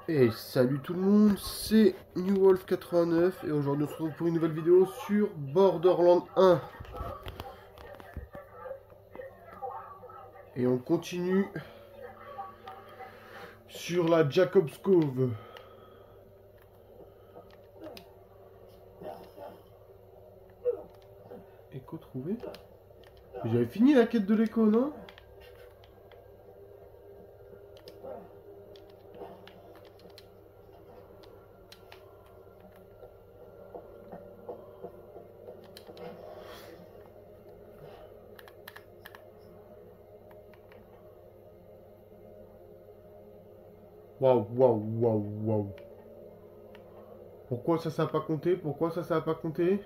Et salut tout le monde, c'est NewWolf89 et aujourd'hui on se retrouve pour une nouvelle vidéo sur Borderlands 1. Et on continue sur la Jacob's Cove. Écho trouvé. J'avais fini la quête de l'écho, non? Waouh, waouh, waouh, waouh. Pourquoi ça a pas compté? Pourquoi ça a pas compté?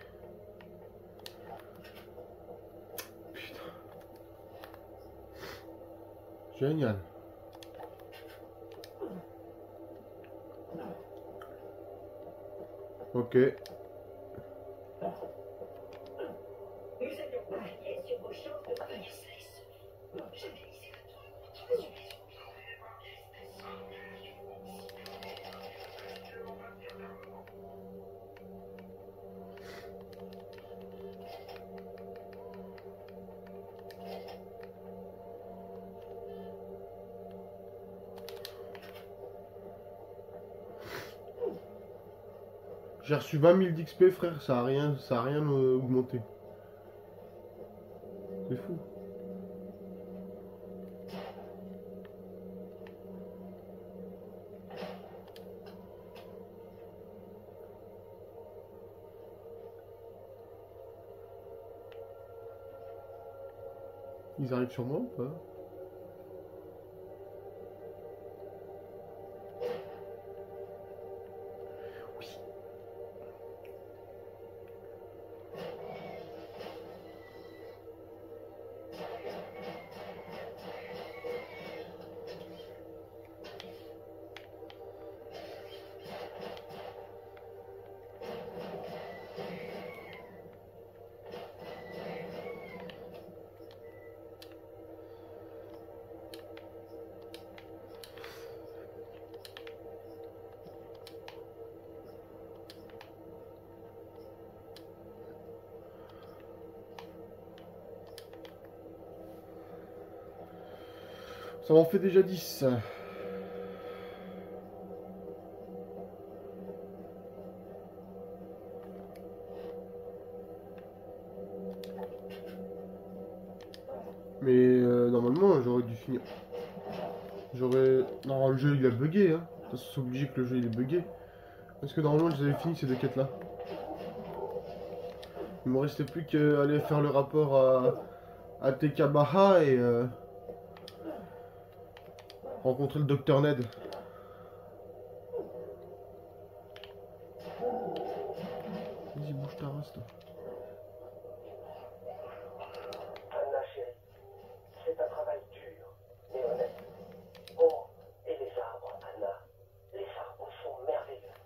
Putain. Génial. Ok. Nous allions parier sur vos chances de revenir sains et saufs. J'avais laissé votre nom sur J'ai reçu 20 000 d'XP, frère, ça a rien augmenté. C'est fou. Ils arrivent sur moi ou pas? Oui. Ça m'en fait déjà 10. Mais normalement j'aurais dû finir. Non, le jeu il a bugué, hein. C'est obligé que le jeu il est bugué. Parce que normalement j'avais fini ces deux quêtes là. Il me restait plus qu'à aller faire le rapport à Tekabaha et rencontrer le docteur Ned. Vas-y, bouge ta race, toi. Anna chérie, c'est un travail dur, mais honnête. Oh, et les arbres, Anna. Les arbres sont merveilleux.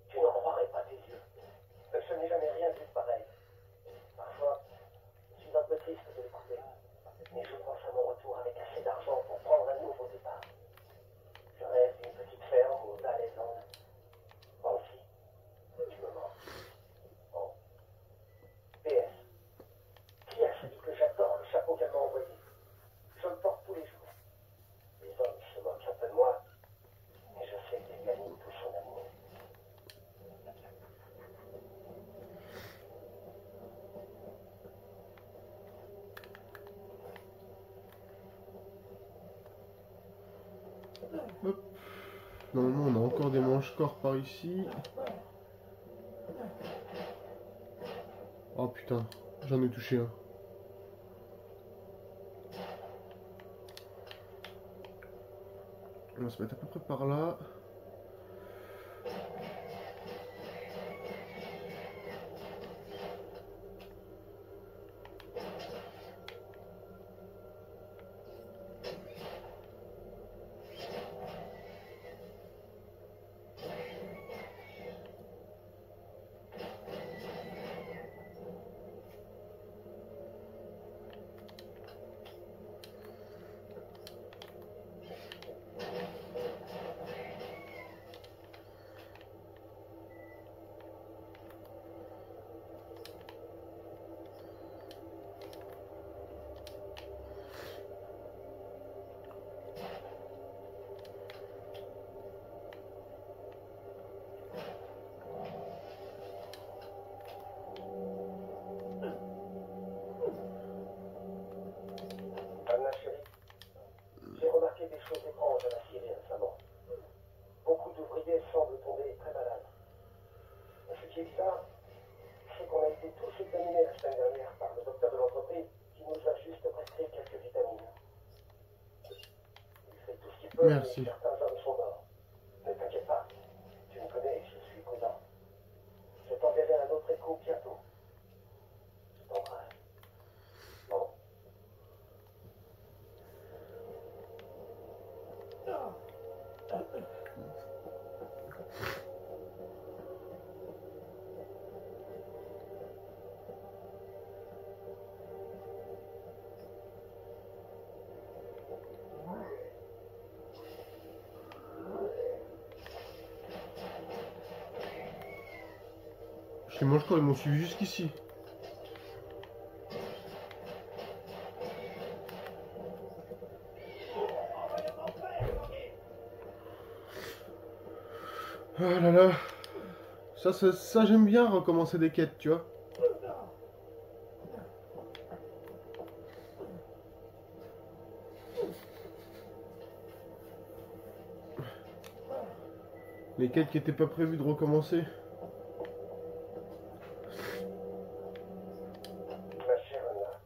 Tu n'en croirais pas tes yeux. Je n'ai jamais rien vu de pareil. Parfois, je suis un peu triste de l'écouter. Mais je pense à mon retour avec assez d'argent pour prendre un nouveau départ. Je rêve d'une petite ferme au bas des Andes. Moi aussi, tu me mens. Oh. PS. Qui a dit que j'adore le chapeau qu'elle m'a envoyé? Je le porte tous les jours. Les hommes se moquent un peu de moi, mais je sais qu'elle gagne tout son amour. Hop. Normalement on a encore des manches-corps par ici. Oh putain, j'en ai touché un. On va se mettre à peu près par là. Parce que moi, je crois qu'ils m'ont suivi jusqu'ici. Oh là là. Ça j'aime bien recommencer des quêtes, tu vois. Les quêtes qui n'étaient pas prévues de recommencer. Ma chère Anna,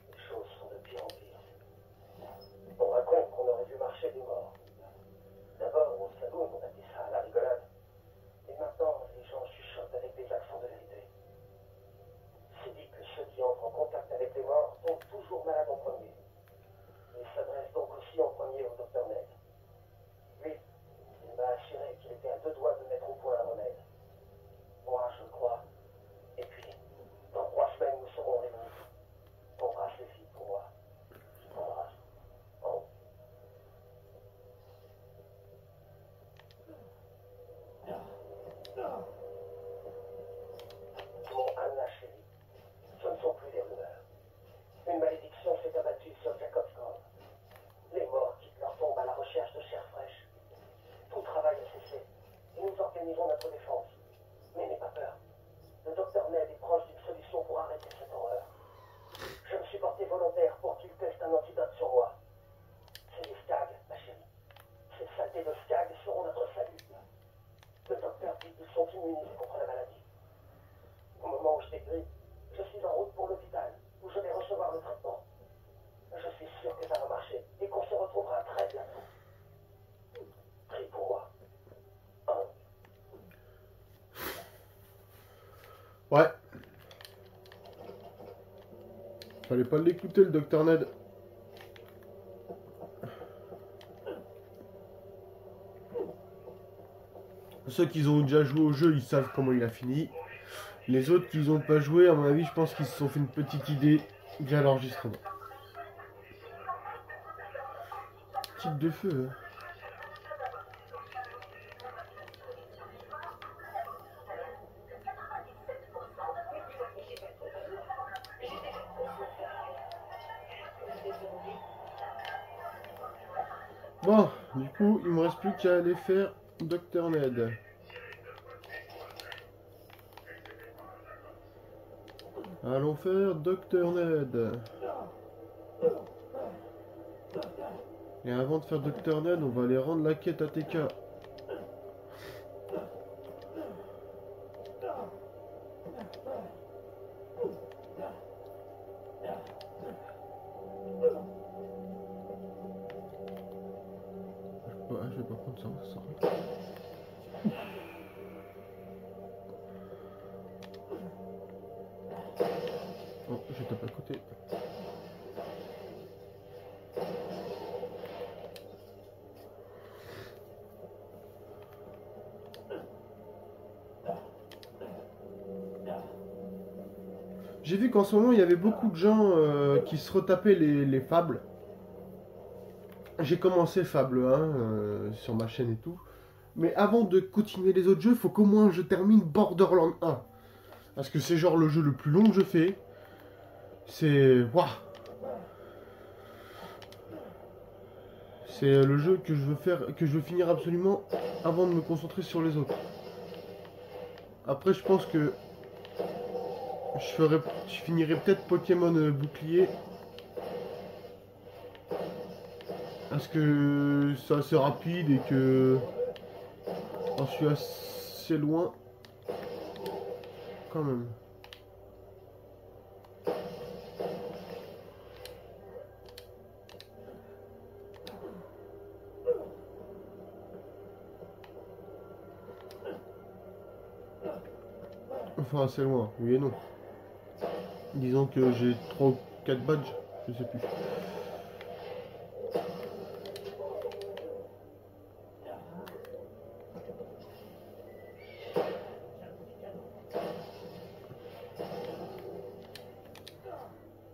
les choses sont de pire en pire. On raconte qu'on aurait dû marcher des morts. D'abord, au salon, on a dit ça à la rigolade. Et maintenant, les gens chuchotent avec des accents de vérité. C'est dit que ceux qui entrent en contact avec les morts tombent toujours malades en premier. Ils s'adressent donc aussi en premier au docteur Ned. Lui, il m'a assuré qu'il était à 2 doigts de mettre au point un remède. Moi, je le crois. Et puis, dans 3 semaines, nous serons réunis. Embrasse les filles pour moi. Je t'embrasse. Oh. Mon Anna chérie, ce ne sont plus des rumeurs. Une malédiction s'est abattue sur Jacob's Grove. Les morts quittent leur tombe à la recherche de chair fraîche. Tout travail a cessé et nous organisons notre défense. Mais n'aie pas peur. Le docteur Ned est proche d'une solution pour arrêter cette horreur. Je me suis porté volontaire pour qu'il teste un antidote sur moi. C'est les Skags, ma chérie. Ces saletés de Skags seront notre salut. Le docteur dit qu'ils sont immunisés contre la maladie. Au moment où je t'écris, je suis en route pour l'hôpital, où je vais recevoir le traitement. Je suis sûr que ça va marcher et qu'on se retrouvera très bientôt. Prie pour moi. Ouais. Fallait pas l'écouter, le docteur Ned. Ceux qui ont déjà joué au jeu, ils savent comment il a fini. Les autres qui n'ont pas joué, à mon avis, je pense qu'ils se sont fait une petite idée via l'enregistrement. Type de feu, hein. Bon, du coup, il me reste plus qu'à aller faire Dr Ned. Allons faire Dr Ned. Et avant de faire Dr Ned, on va aller rendre la quête à TK. Ouais, je vais pas prendre ça. Oh, je tape à côté. J'ai vu qu'en ce moment, il y avait beaucoup de gens qui se retapaient les fables. J'ai commencé Fable 1 sur ma chaîne et tout. Mais avant de continuer les autres jeux, faut qu'au moins je termine Borderlands 1. Parce que c'est genre le jeu le plus long que je fais. C'est... Waouh. C'est le jeu que je veux faire, que je veux finir absolument avant de me concentrer sur les autres. Après, je pense que je finirai peut-être Pokémon Bouclier. Parce que c'est assez rapide et que j'en suis assez loin quand même. Enfin assez loin, oui et non. Disons que j'ai 3 ou 4 badges, je sais plus.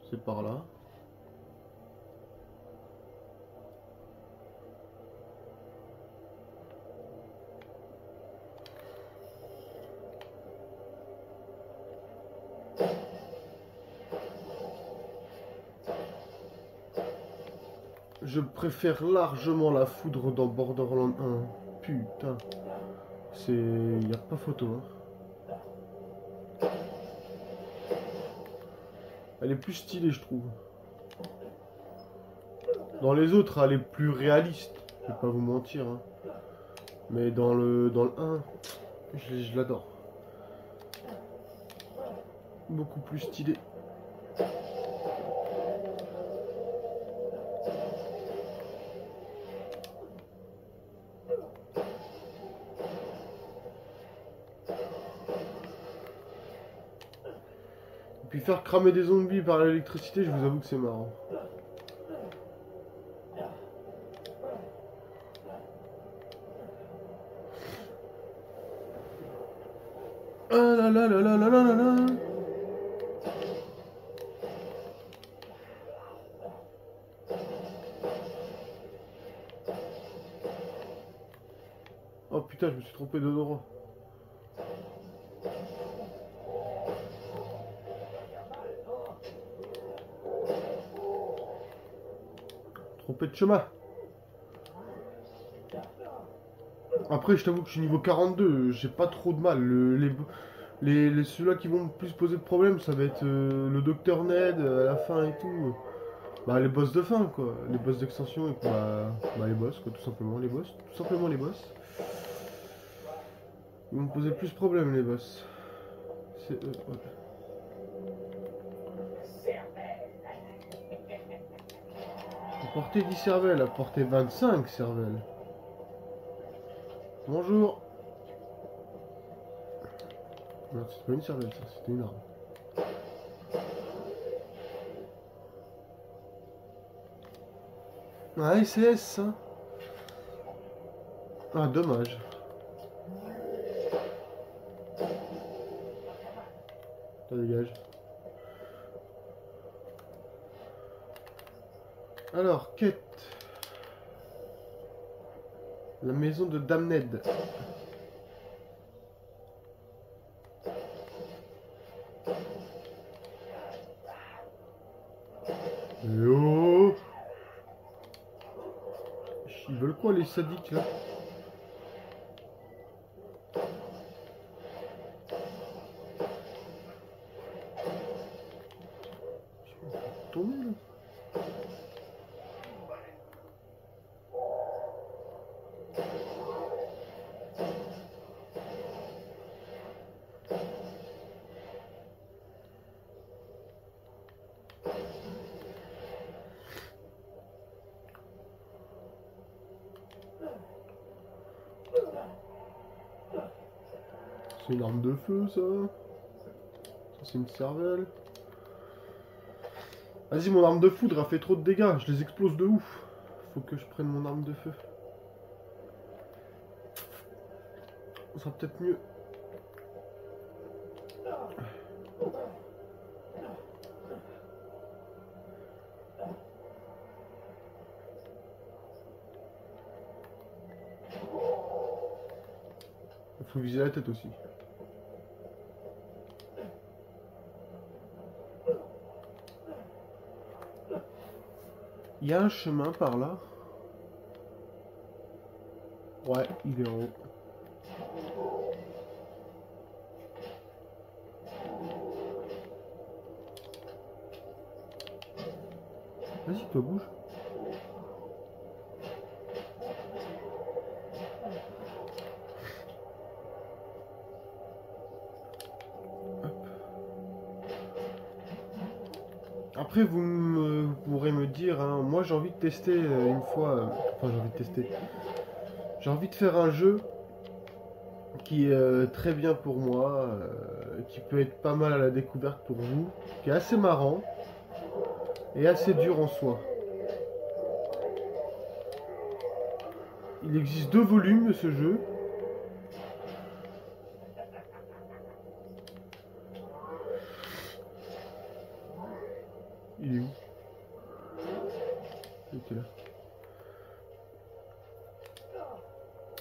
C'est par là. Je préfère largement la foudre dans Borderlands 1. Putain. C'est... Y a pas photo, hein. Elle est plus stylée, je trouve. Dans les autres, elle est plus réaliste. Je vais pas vous mentir, hein. Mais dans le 1, je l'adore. Beaucoup plus stylé. Et puis faire cramer des zombies par l'électricité, je vous avoue que c'est marrant. Ah là là là là là là là là. Oh putain, je me suis trompé d'odorant. Trompé de chemin. Après, je t'avoue que je suis niveau 42, j'ai pas trop de mal. Ceux-là qui vont me plus poser de problème, ça va être le Docteur Ned à la fin et tout. Bah, les boss de fin, quoi. Les boss d'extension et puis bah, les boss, quoi, tout simplement. Les boss, tout simplement les boss. Ils vont me poser plus de problème, les boss. C'est eux, ouais. Apporter 10 cervelles, apporter 25 cervelles. Bonjour. Non, c'est pas une cervelle, ça, c'était une arme. Ah, SS, ça. Ah, dommage. Ça dégage. Alors, quête. La maison de Dame Ned. Yo. Ils veulent quoi les sadiques là? Tourner là. C'est une arme de feu, ça. Ça, c'est une cervelle. Vas-y, mon arme de foudre a fait trop de dégâts. Je les explose de ouf. Faut que je prenne mon arme de feu. Ça sera peut-être mieux. Il faut viser la tête aussi. Il y a un chemin par là. Ouais, il est en haut. Vas-y, toi, bouge. Après, vous pourrez me dire, hein, moi j'ai envie de tester une fois, enfin j'ai envie de tester, j'ai envie de faire un jeu qui est très bien pour moi, qui peut être pas mal à la découverte pour vous, qui est assez marrant et assez dur en soi. Il existe 2 volumes de ce jeu. Il est où? Il était là.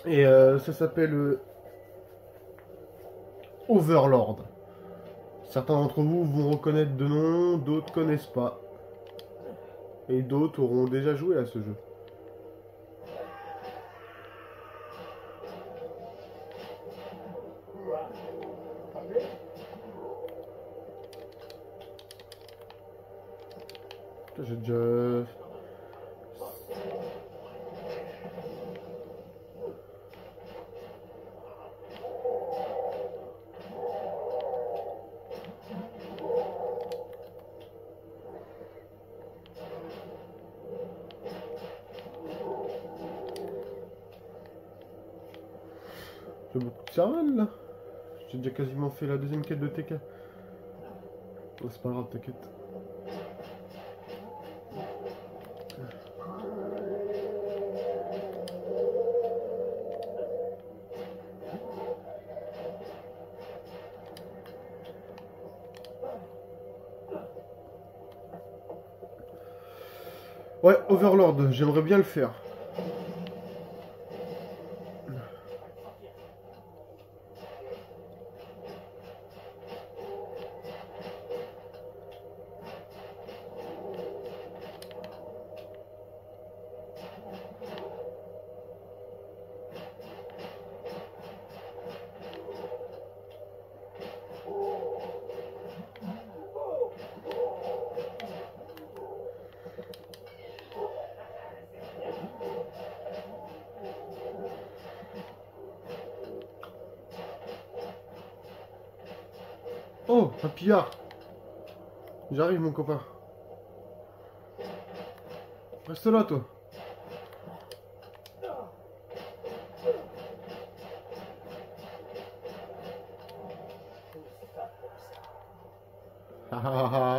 Et ça s'appelle Overlord. Certains d'entre vous vont reconnaître de nom, d'autres connaissent pas. Et d'autres auront déjà joué à ce jeu. Putain, j'ai déjà... J'ai beaucoup de cervelle là. J'ai déjà quasiment fait la deuxième quête de TK. Oh, c'est pas grave, t'inquiète. Ouais, Overlord, j'aimerais bien le faire. Oh, un pillard. J'arrive, mon copain. Reste là, toi. Ah ah ah.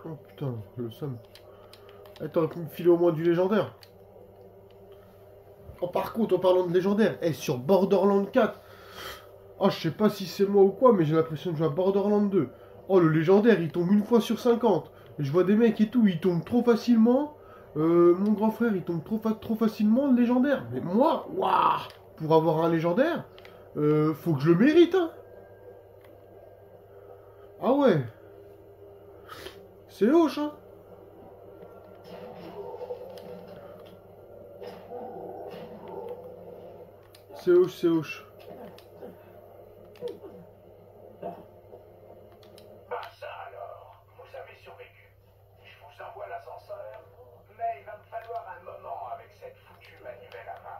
Oh putain, le somme. Eh, t'aurais pu me filer au moins du légendaire. Oh, par contre, en parlant de légendaire, eh, sur Borderlands 4. Oh, je sais pas si c'est moi ou quoi, mais j'ai l'impression de jouer à Borderlands 2. Oh, le légendaire, il tombe une fois sur 50. Et je vois des mecs et tout, ils tombent trop facilement. Mon grand frère, il tombe trop facilement, le légendaire. Mais moi, waouh, pour avoir un légendaire, faut que je le mérite, hein. Ah ouais. C'est hoche, hein. C'est hoche, c'est hoche. Bah ça alors, vous avez survécu. Je vous envoie l'ascenseur, mais il va me falloir un moment avec cette foutue manivelle à main.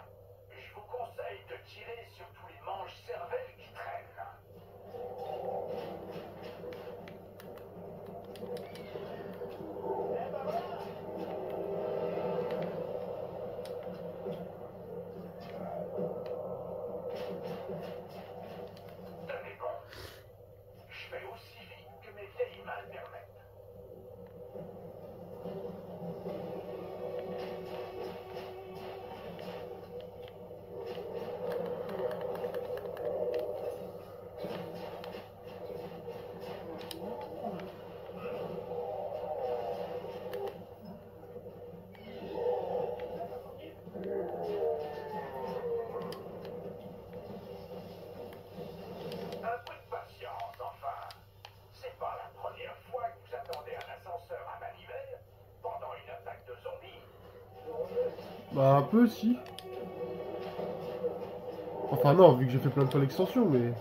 Je vous conseille de tirer sur tous les manches-cervelles qui traînent. Tenez bon. Je vais aussi vite que mes vieilles mains le permettent. Un peu de patience, enfin. C'est pas la première fois que vous attendez un ascenseur à manivelle pendant une attaque de zombies. Bah, un peu, si. Enfin, non, vu que j'ai fait plein de fois l'extension, mais...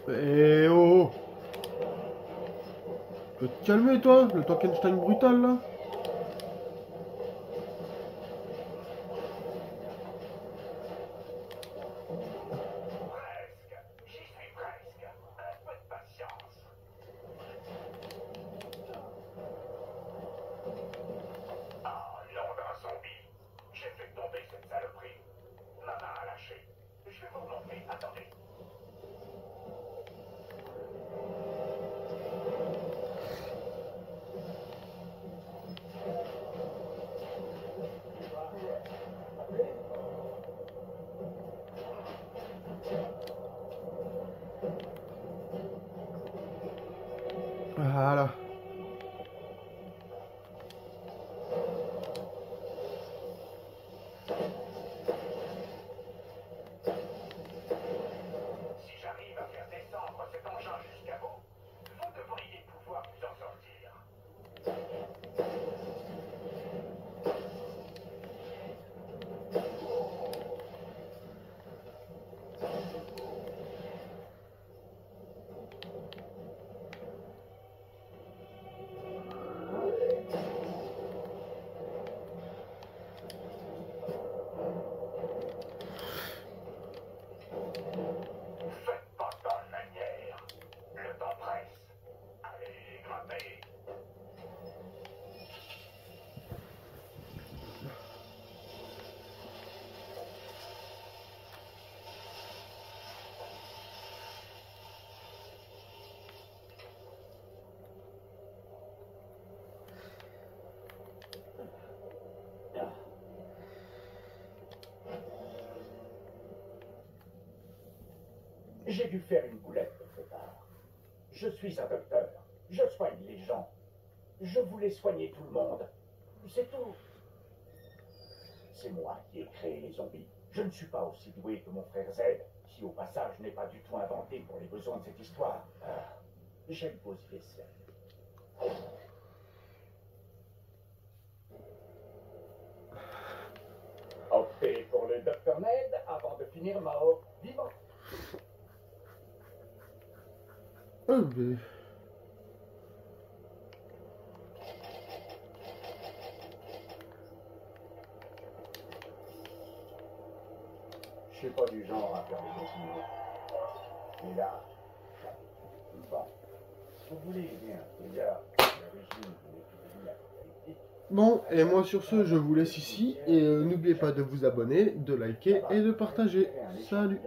Eh oh, oh. Tu peux te calmer, toi, le Tockenstein brutal, là. Presque. J'y suis presque. Un peu de patience. Oh, nom d'un zombie. J'ai fait tomber cette saloperie. Ma main a lâché. Je vais vous remonter. Attendez. Voilà. J'ai dû faire une boulette quelque part. Je suis un docteur. Je soigne les gens. Je voulais soigner tout le monde. C'est tout. C'est moi qui ai créé les zombies. Je ne suis pas aussi doué que mon frère Z, qui au passage n'est pas du tout inventé pour les besoins de cette histoire. J'aime poser les scènes. Optez pour le Dr Ned avant de finir mort vivant. Mais... Je suis pas du genre à faire des opinions. Mais là, bon, si vous voulez aider un fouillard, le régime d'une épidémie apocalyptique. Bon, et moi sur ce, je vous laisse ici, et n'oubliez pas de vous abonner, de liker et de partager. Salut!